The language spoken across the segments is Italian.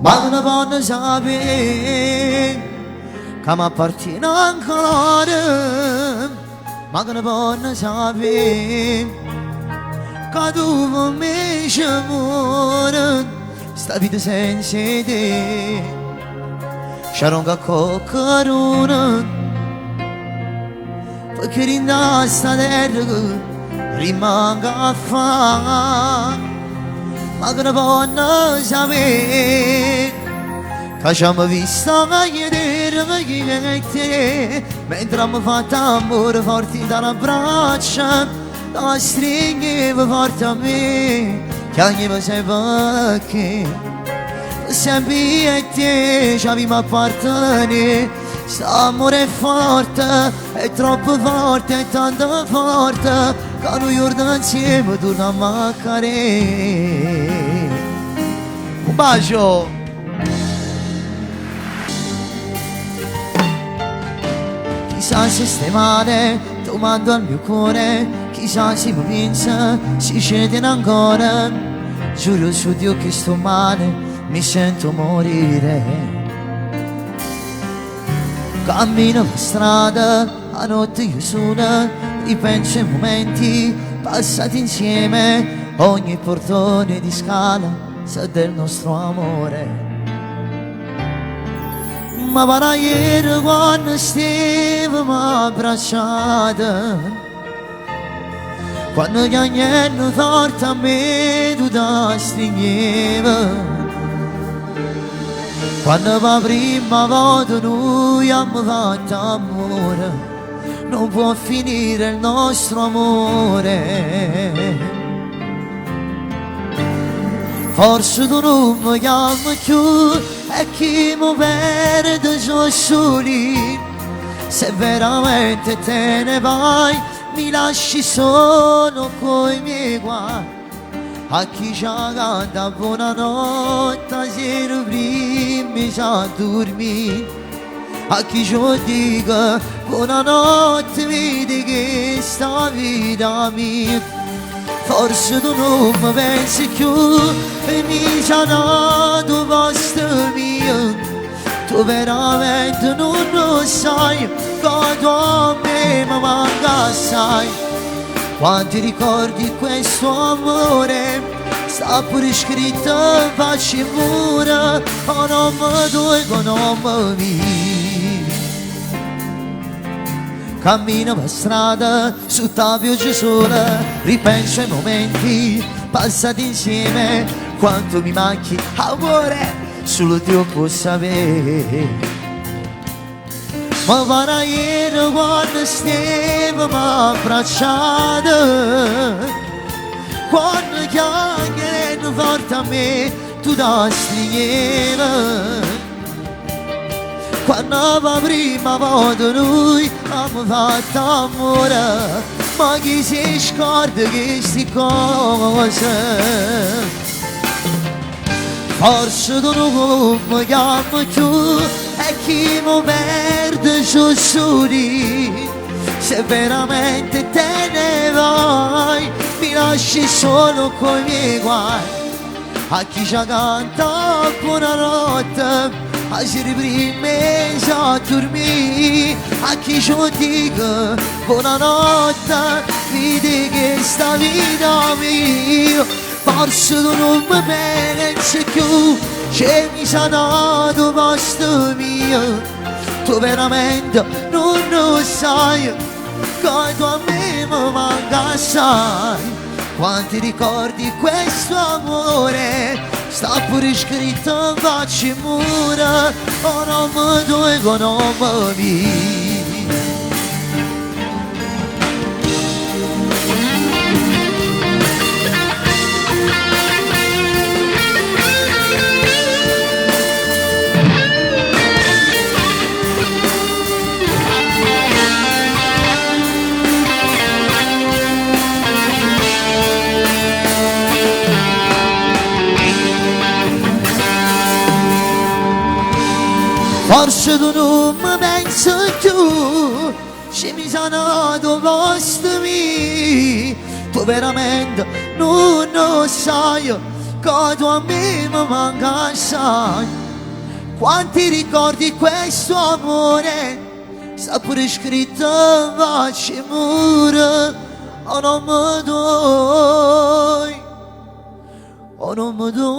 ma non vanno sapere che mi appartiene ancora, ma che ne vanno sapere che tu con me ci muore, sta vita senza te c'era un coccarone, perché rinda sta terra che rimanga a fa, ma che ne vanno sapere che ci abbiamo visto vedere che te mentre abbiamo fatto amore forti dalla braccia, la stringeva forte a me, che ogni sei perché sempre a te ci abbiamo appartenuto. St'amore è forte, è troppo forte, è tanto forte che noi giorni insieme torniamo a mancare. Un bacio! Chissà se stai male, domando al mio cuore, chissà se mi pensa, si cede ancora. Giuro su Dio che sto male, mi sento morire. Cammino per strada, a notte io sola, ripenso ai momenti passati insieme, ogni portone di scala sa del nostro amore. Ma para ieri quando stavamo abbracciati, quando gli agnelli forte a me tu da stringeva, quando per la prima volta noi abbiamo fatto amore, non può finire il nostro amore. Forse tu non mi chiami più e chi mi perde sono soli. Se veramente te ne vai mi lasci solo coi miei guai. A chi ci canta buonanotte sera prima ci dormi, a chi ci dica buonanotte vedi che sta vita mia. Forse tu non mi pensi più e mi ci ha dato posto mio, tu veramente non lo sai che tu a me mi manca assai. Quanti ricordi questo amore, sta pure scritto in faccia mura, o non mi dolgo, non mi vi. Cammino per strada, su ta pioggia sola, ripenso ai momenti passati insieme, quanto mi manchi amore, solo Dio può sapere. Ma para ieri quando stavamo abbracciati, quando chiacchierano forte a me tu da stringeva, quando la prima volta noi abbiamo fatto amore, ma chi si scorda queste cose? Forse tu non mi chiami più e chi mi perde sono soli. Se veramente te ne vai mi lasci solo coi miei guai. A chi ci canta buonanotte, a sera prima ci a dormire, a chi ci dica buonanotte vedi che sta vita mia. Forse tu non mi pensi più, c'è mi sa dato posto mio, tu veramente non lo sai, che tu a me mi manca assai. Quanti ricordi questo amore, sta pure scritto in faccia mura, o non mi dolgo, non mi vi. Forse tu non mi pensi più, se mi sono dato posto mio, tu veramente non lo sai, Godo a me mi manca assai. Quanti ricordi questo amore, sta pure scritto in facce mura. Oh non mi doi, oh non mi doi,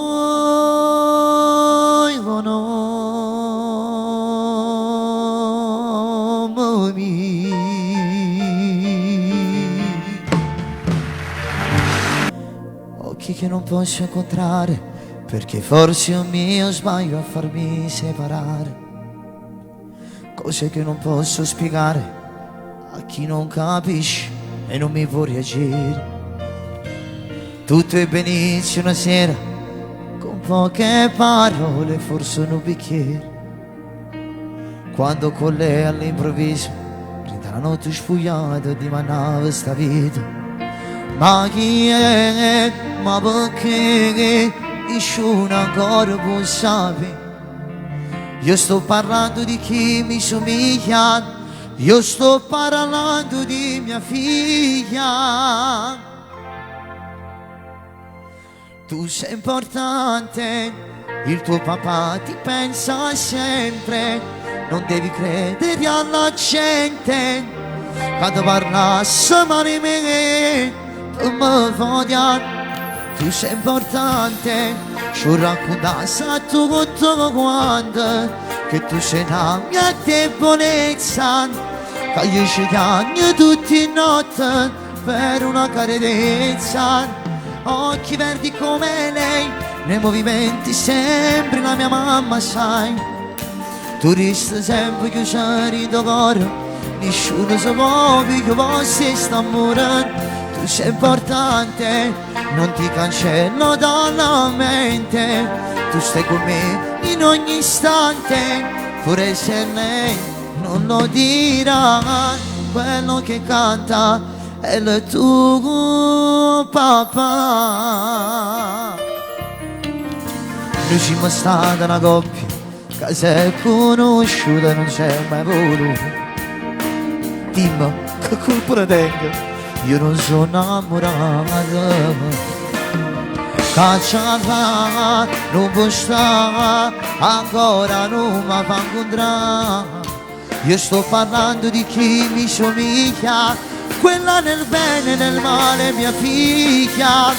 oh non mi. Occhi che non posso incontrare, perché forse è un mio sbaglio a farmi separare. Cose che non posso spiegare a chi non capisce e non mi può reagire. Tutto è benissimo una sera, con poche parole, forse un bicchiere. Quando con lei all'improvviso, prende la notte spugliata di manava sta vita. Ma chi è? Ma perché? Nessuno ancora può sapere. Io sto parlando di chi mi somiglia, io sto parlando di mia figlia. Tu sei importante, il tuo papà ti pensa sempre. Non devi credere alla gente quando parlasse male di me, tu mi voglio. Tu sei importante, ci raccontassi a tutto quanto, che tu sei la mia debolezza, che io ci cagno tutti notte per una carezza. Occhi verdi come lei, nei movimenti sembri la mia mamma, sai. Tu resti sempre chiusa in tuo cuore, nessuno sa proprio che vostri sta morendo. Tu sei importante, non ti cancello dalla mente. Tu stai con me in ogni istante, pure se lei non lo dirà. Quello che canta è il tuo papà. Noi siamo stati una coppia che si è conosciuta e non si è mai voluta. Dimmi che colpa ne tengo, io non sono innamorato. Cacciata, non può stare, ancora non mi fa incontrare. Io sto parlando di chi mi somiglia, quella nel bene e nel male, mia figlia.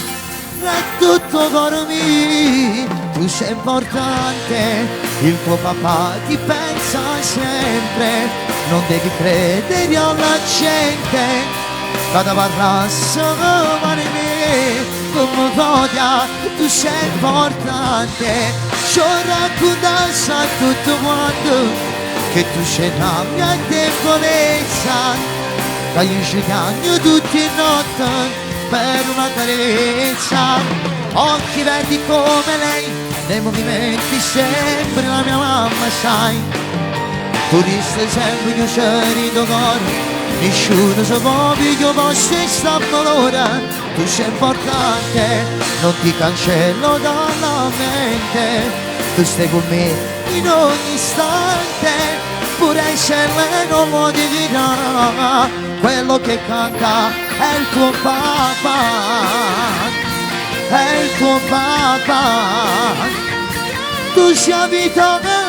È tutto cuore mio, tu sei importante, il tuo papà ti pensa sempre. Non devi credere alla gente quando parlasse male di me, come voglia. Tu sei importante, ci raccontassi a tutto quanto, che tu sei la mia debolezza, che io ci cagno tutti i notte per una carezza. Occhi verdi come lei, nei movimenti sembri la mia mamma, sai. Tu resti sempre chiusa in tuo cuore, nessuno sa proprio che vostri stanno l'ora. Tu sei importante, non ti cancello dalla mente. Tu stai con me in ogni istante, pure se lei non lo dirà. Quello che canta è il tuo papà, è il tuo papà. Tu sei vita mia,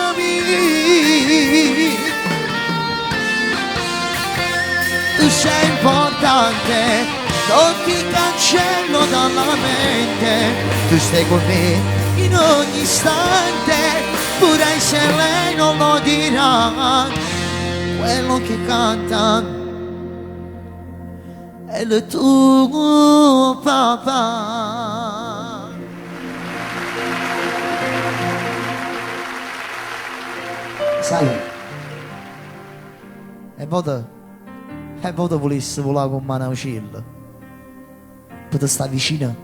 tu sei importante, non ti cancello dalla mente. Tu stai con me in ogni istante, pure se lei non lo dirà. Quello che canta è il tuo papà. Sai, e voto volesse volare con mano a uccello, per stare vicino,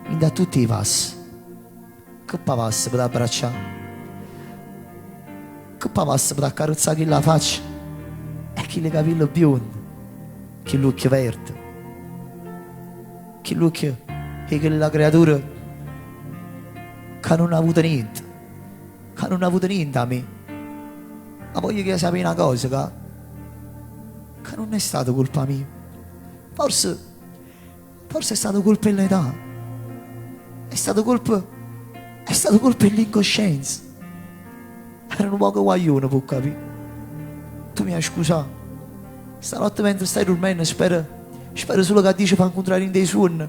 in da tutti i passi. Che passi per abbracciare, che passi per accarezzare chi la faccia, e chi le capelli biondi, chi l'occhio verde, chi l'occhio e che la creatura che non ha avuto niente, a me. Ma voglio che sappi una cosa, che non è stata colpa mia. Forse è stata colpa dell'età. È stato colpa dell'incoscienza. Era un poco guaglione, può capire. Tu mi hai scusato. Stanotte mentre stai dormendo spero solo che dici fa incontrare in dei suoni.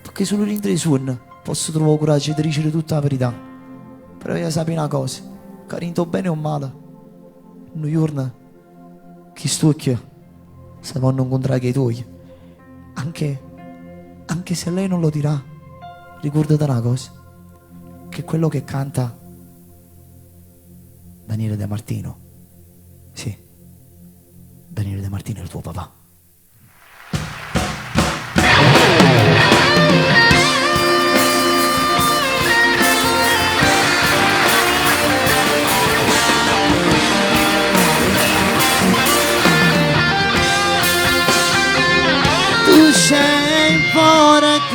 Perché solo in dei suoni posso trovare coraggio di dicere tutta la verità. Però io sapere una cosa, che rinto bene o male, un giorno chi stucchia se vanno incontrare che i tuoi. Anche se lei non lo dirà, ricordate una cosa, che quello che canta Daniele De Martino, sì, Daniele De Martino è il tuo papà. Tu sei importante.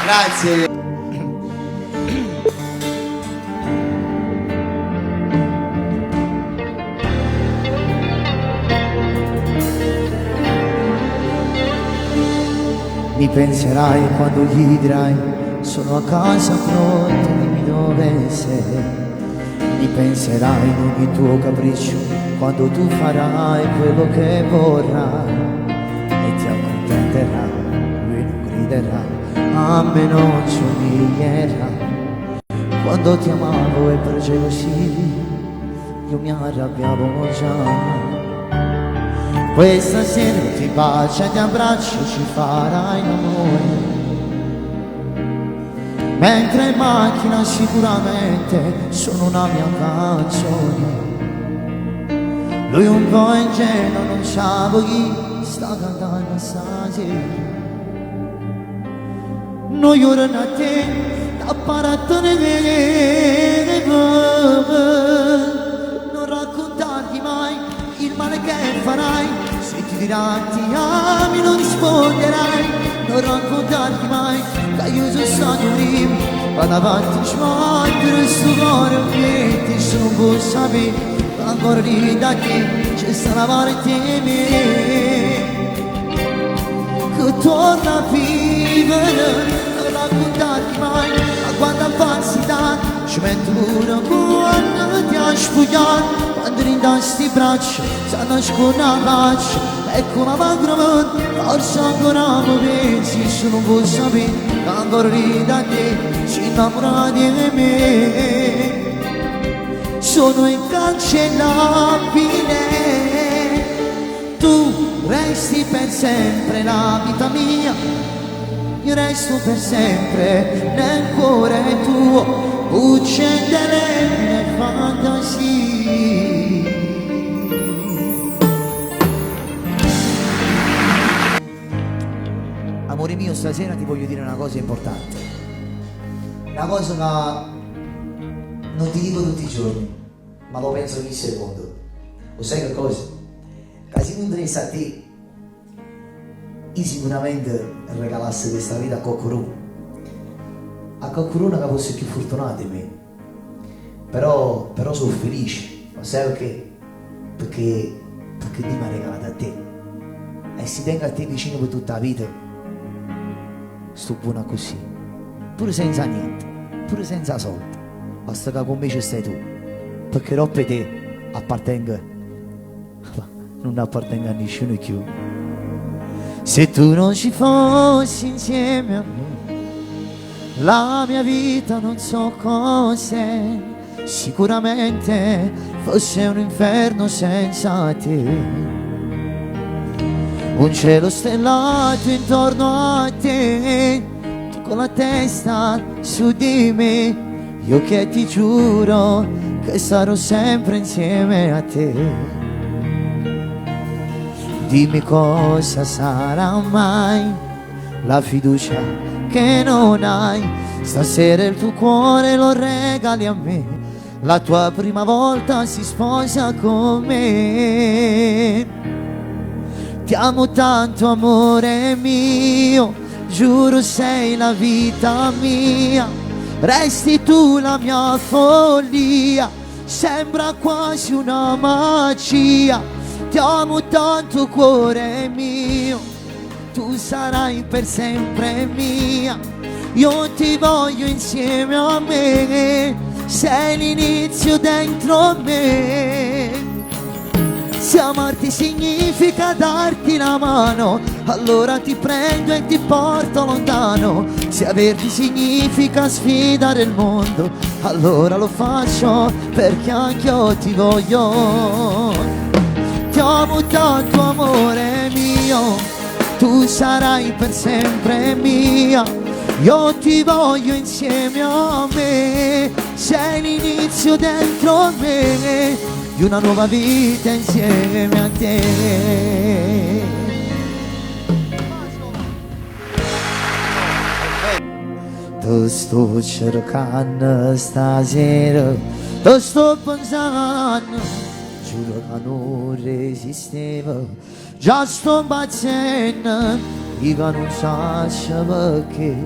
Grazie. Mi penserai quando gli dirai sono a casa pronto, dimmi dove sei. Mi penserai in ogni tuo capriccio quando tu farai quello che vorrai e ti accontenterai, lui non griderà, a me non somiglierà. Quando ti amavo e facevo sì, io mi arrabbiavo già. Questa sera ti bacio e ti abbraccio, ci farai l'amore. Mentre in macchina sicuramente sono una mia canzone. Lui un po' ingenuo non sa chi sta cantando stasera. Noi ora a te, apparatone che non raccontarti mai il male che farai. Se ti dirà ti ami non risponderai. Non raccontarti mai che io sono stato prima. Vado avanti smaltere sto cuore che ti sono un po' sapere. Ancora lì da te c'è sta una parte mia che torna a vivere. Non raccontarti mai a quanta falsità ci metto pure quando ti hai spogliato. Quando rindasti braccia si nasconde la faccia. Ecco una lacrima, forse ancora mi pensi. Se non vuoi sapere che ancora lì da te si innamora di me. Sono incancellabile. Tu resti per sempre la vita mia. Io resto per sempre nel cuore tuo. Uccide le mie fantasie. Amore mio, stasera ti voglio dire una cosa importante. Una cosa che non ti dico tutti i giorni, ma lo penso ogni secondo. Lo sai che cosa? Che se mi interessa a te, io sicuramente regalassi questa vita a qualcuno. A qualcuno che fosse più fortunato di me. Però sono felice. Ma sai perché? Perché Dio mi ha regalato a te. E si tenga a te vicino per tutta la vita. Sto buona così. Pure senza niente. Pure senza soldi. Basta che con me ci stai tu. Perché dopo te appartengo. Non appartengo a nessuno più. Se tu non ci fossi insieme a me, la mia vita non so cos'è. Sicuramente fosse un inferno senza te. Un cielo stellato intorno a te, tu con la testa su di me. Io che ti giuro che sarò sempre insieme a te. Dimmi cosa sarà mai la fiducia che non hai. Stasera il tuo cuore lo regali a me. La tua prima volta si sposa con me. Ti amo tanto amore mio, giuro sei la vita mia, resti tu la mia follia, sembra quasi una magia, ti amo tanto cuore mio, tu sarai per sempre mia, io ti voglio insieme a me, sei l'inizio dentro me. Se amarti significa darti la mano, allora ti prendo e ti porto lontano. Se averti significa sfidare il mondo, allora lo faccio perché anche io ti voglio. Ti amo tanto amore mio, tu sarai per sempre mia, io ti voglio insieme a me, sei l'inizio dentro me di una nuova vita insieme a te. Ti sto cercando stasera, ti sto pensando, giuro che non resistevo, già sto impazzendo, io non so perché,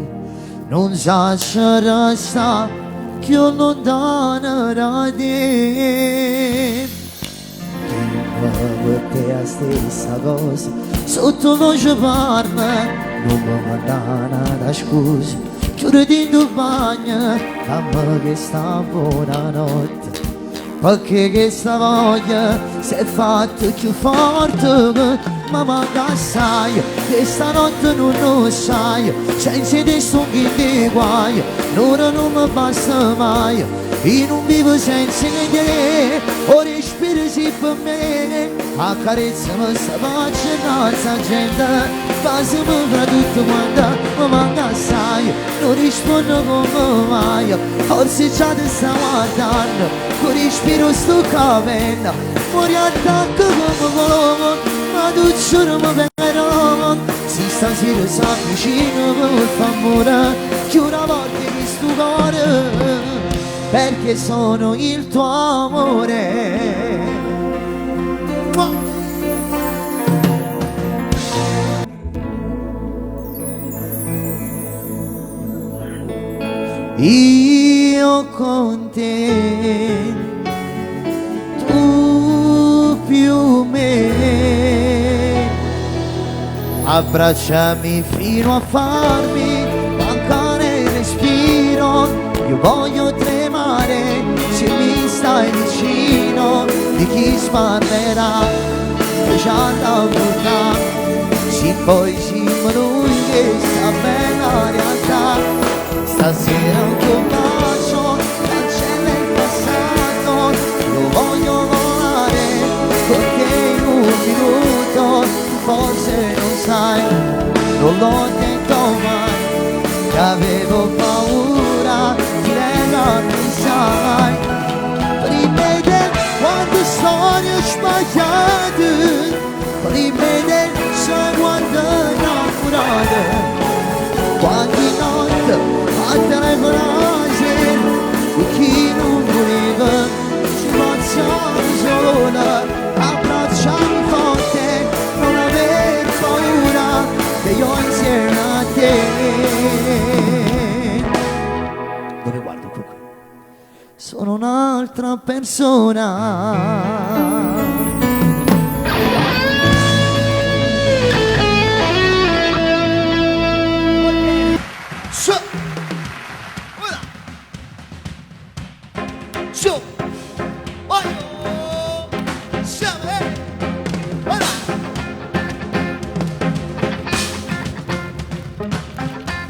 non so se resta più lontano da te. Per te la stessa cosa, sotto voce parla, non mi mandano da scusa, chiuditi in tuo bagno, dammi che sta buonanotte, perché che sta voglia si è fatta più forte, ma manca assai, che stanotte non lo sai, senza te sto in te guai, l'ora non mi basta mai, io non vivo senza te, o respiro sì per me, accarezza mi sta faccia innanzi gente, passami fra tutto quanto, mi manca assai, non rispondo come mai, forse già ti sta guardando, con respiro sto capendo, fuori attacco come volevo, ma tu giuro mi perderò, se stasera si avvicina per favore, che una volta che sto cuore, perché sono il tuo amore. Io con te, tu più me, abbracciami fino a farmi mancare il respiro, io voglio tremare se mi stai vicino, di chi sparlerà, lasciata portare, sì poi siamo noi che sta bella realtà. Stasera un tuo bacio cancella il passato, io voglio volare con te in un minuto, forse non sai, non l'ho detto mai, che avevo paura di negarmi sai, ripetere quante storie sbagliate, ripetere se quante innamorate, quante notti a telefonare di chi non voleva, ci facciamo sola, abbracciami forte, non aver paura che io insieme a te. Dove guardo qua? Sono un'altra persona.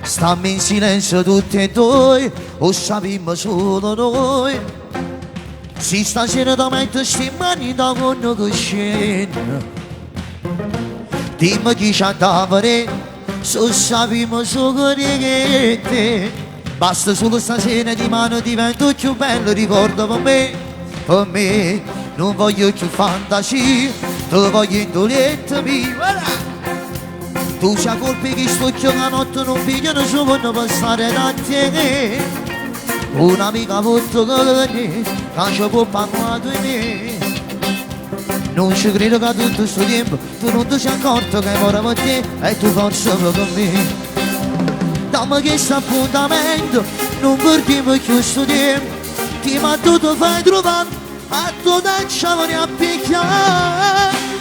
Stammi in silenzio tutti e due, o sappiamo solo noi. Se stasera da mettere sti mani da quando che scende, dimmi chi c'ha da fare, se sappiamo solo che te. Basta solo stasera di mano divento più bello, ricordo per me, non voglio più fantasia, te voglio in doletta mia. Tu c'hai colpi che sto la notte non pigliano su quando passare da te, un'amica molto che non ci può parlare di me, non ci credo che tutto questo tempo tu non ti sei accorto che ora per te e tu forse per me, dammi questo appuntamento, non perdiamo più sto tempo, ti ma tu ti fai trovare, a tu da ciao ne appicchiare.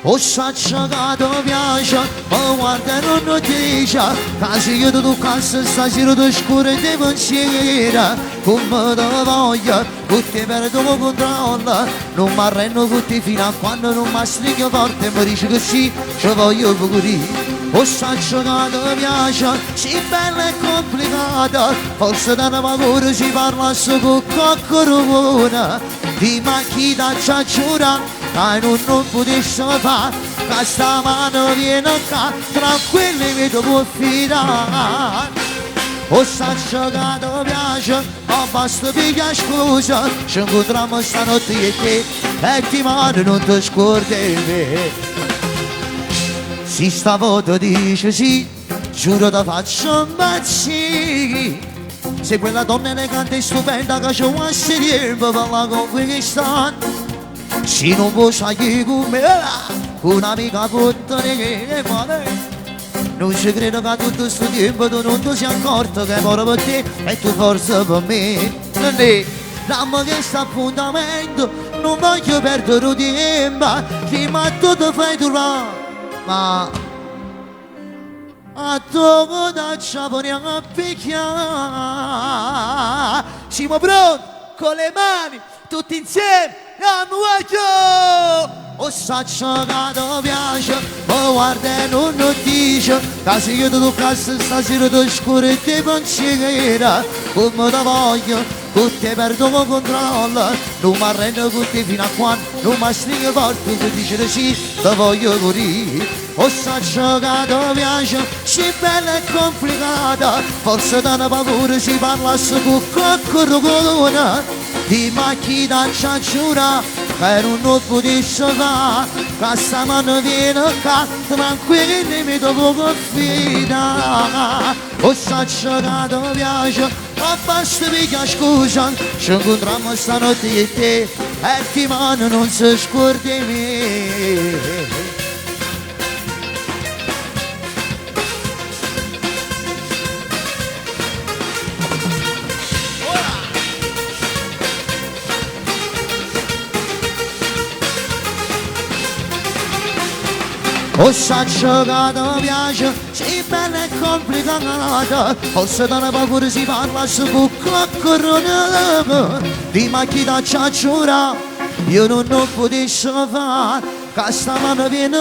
O saccia che ti piace, ma guarda non ti dice, che se io ti toccasse stasera ti scuro di pensiero, come ti voglio, che ti perdo il controllo, non mi arrendo con te fino a quando non mi stringo forte e mi dici che sì, ci voglio pure. O saccia che ti piace, sì bella e complicata, forse da una paura si parla con qualcuno, di macchina ci giura, che non potessi fare, che sta mano viene qua, tranquilli mi devo fidare. O saccia che ti piace, ma basta pigliare scusa, ci incontriamo stanotte io e te, e ti mando non ti scordi me. Se stavolta dice sì, giuro ti faccio impazzire. Sei quella donna elegante e stupenda che ci vuole tempo per la conquistare. Se non vuoi stare con me, un'amica puttana che male. Non ci credo che tutto questo tempo tu non ti sia accorto che ora per te e tu forse per me. Dammi questo appuntamento, non voglio perdere il tempo, che ma tu ti fai trovare. Ma a tu da ciao ne appicchiare. Siamo pronti con le mani tutti insieme. O saccia che ti piace, ma guarda non ti dice, che se io ti toccasse stasera ti scuro e ti pensiero, come ti voglio, che ti perdo il controllo, non mi arrendo con te fino a quando non mi stringo forte, che dici sì, ti voglio morire. O saccia che ti piace, sì bella e complicata, forse da una paura si parla con qualcuno, di macchina ci giura, per un non potessi fare, che sta mano viene qua, tranquilli mi devo confidare. O saccia che ti piace, ma basta pigliare scusa, ci incontriamo stanotte io e te, e ti mano non si scordi me. O saccia che ti piace, sei bella e complicata, forse da una paura si parla con qualcuno, di macchina ci giura, io non potessi fare, che sta mano viene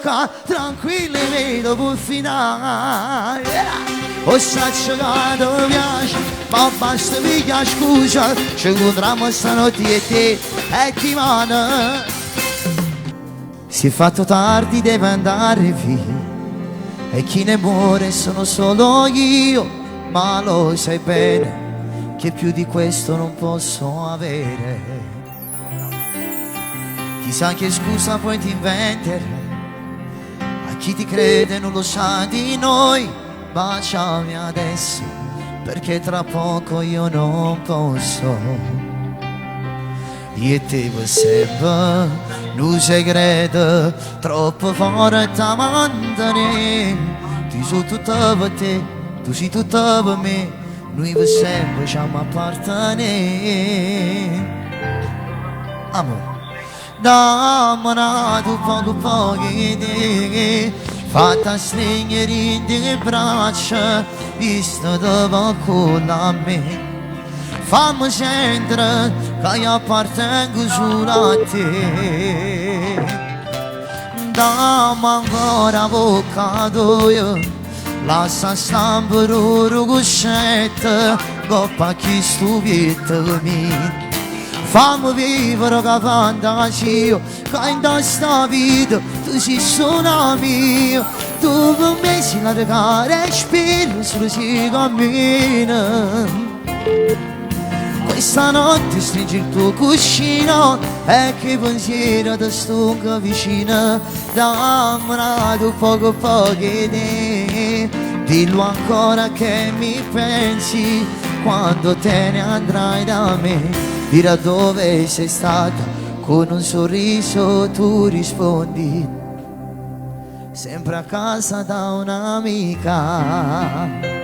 qua, tranquilli mi devo finire. O saccia che ti piace, ma basta pigliare scusa, ci incontriamo stanotte io e te, e ti mano. Si è fatto tardi, deve andare via, e chi ne muore sono solo io, ma lo sai bene che più di questo non posso avere. Chissà che scusa poi ti inventerai, a chi ti crede non lo sa di noi, baciami adesso perché tra poco io non posso. Io e te per sempre, un segreto troppo forte a mantenere. Tu sei tutta per te, tu sei tutta per me, noi per sempre ci appartenere. Amore, dammi tu poco di te, fatta stringere in te braccia, visto dove con a me. Fammi sentire che io appartengo solo a te. Dammi ancora bocca tua, lascia stampare ora coscetta, coppa chi stupita mi. Fammi vivere che fantasia, che in questa vita tu sei solo mio. Tu per me sei la regare respiro, solo si cammina. Questa notte stringi il tuo cuscino e che pensiero ti stunga vicino. Dammi tu poco di te, dillo ancora che mi pensi quando te ne andrai da me. Dirà dove sei stata, con un sorriso tu rispondi, sempre a casa da un'amica.